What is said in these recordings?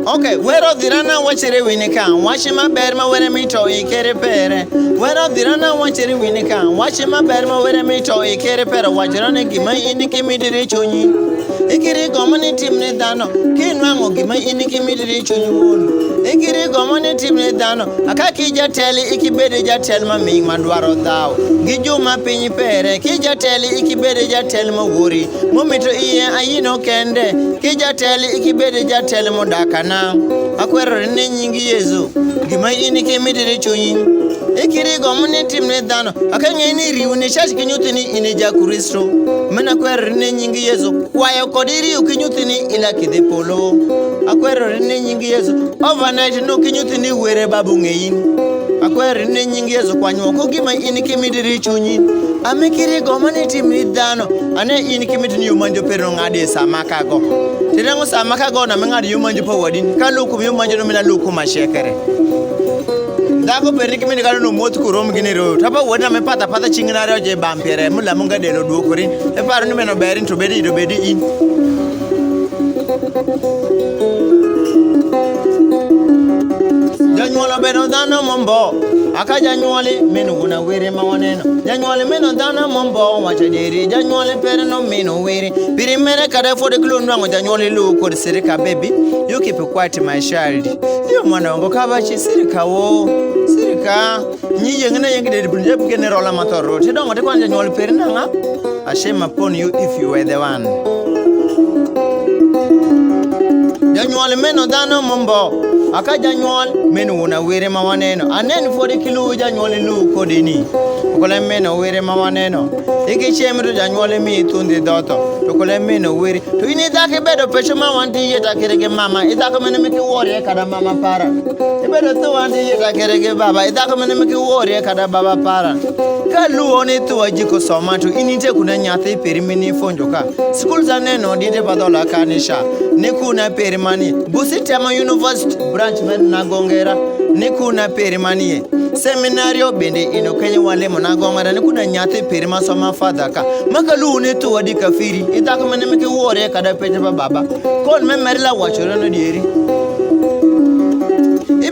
Okay, where of the rana watchere winika, watch my berma where me toy kere pere. Where of the rana watchere winika, watch my berma where me toy kere pere, watch on a gima iniki chuni. Ekiri gomani timne dano, kinwango gima iniki chuni. Ekiri gomani timne dano, akaki jateli ikibede jatel ma ming mandwaro dao. Gijuma pinyi pere, kijateli ikibede jatel ma wuri. Momito iye ayino kende, kijateli ikibede jatel mo dakana. Akwero ne nyingi Yesu gima iniki midiri chunyi ikiri gomne timne dano akanye ni riuni shashi kinyuti ni inija Kristo mena kwero ne nyingi Yesu kwayo kodiri ukinyuti ni ila kidepolo akwero ne nyingi Yesu overnight no kinyuti ni were babu ngeyin akwero ne nyingi Yesu kwanyo ko gima iniki midiri chunyi amikiri gomne timne dano ane iniki midini yumanjo pero ngade samaka go tirango samaka go na mengadi yumanjo po wadin kaluku yumanjo no mena luku mashekere dako periki mini kalu no motu kurom gini ro tapa wadina me pata chingina ro je bampere mula munga de lo duokorin e paru ni meno berin to bedi do bedi in Janywoli beno dano mombo aka Janywoli meno una were mawaneno Janywoli meno dano mombo wacha deri Janywoli pere no meno were piri mere kada for the clone wango Janywoli lu ko sirika baby you keep quiet my child you mwana wango kabachi sirika wo sirika nyi yengena yengide bunje bugene rola matoro ti dongo te kwa Janywoli pere nanga I shame upon you if you were the one Janywoli meno dano mombo aka Janywoli meno una were mawaneno anen for the kilo Janywoli lu kodini okole meno were mawaneno iki chemru Janywoli mi tunde doto okole meno were to ini dake bedo pecho mawandi yeta kerege mama idako meno miki wori kada mama para ibedo to wandi yeta kerege baba idako meno miki wori kada baba para kalu oni to ajiko somato inite kuna nyate perimini fonjoka school za neno dide Adhola kanisha nikuna perimani busitama university branch med nagongera nikuna perimani seminario bende inokenye wale monagongera nikuna nyate perima soma fadaka makalu oni to wadi kafiri idako meno miki wori kada peje baba kon memerla wachoro no dieri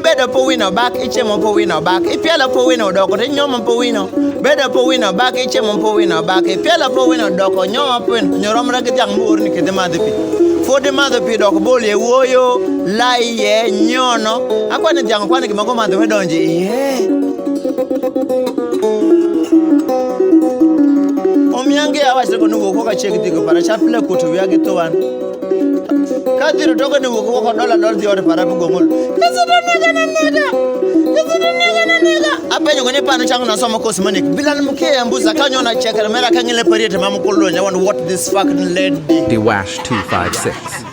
bedo po wino back ichemo po wino back ipiala po wino doko te nyoma po wino bedo po wino back ichemo po wino back ipiala po wino doko nyoma po wino nyoromra ke jang mur ni ke de madpi fode madpi doko bolie woyo laiye nyono akwane jang kwane ke mago madwe donji omyange awase ko nugo ko ka chekti ko para chaple ko to yage to wan kadiro togo ni ko $1 di ore para bugongol apenyo ngone pano changu na soma cosmetic bilan muke ambuza kanyo na chekera mera kangile periete mamukollo nya want what this fucking lady the wash 256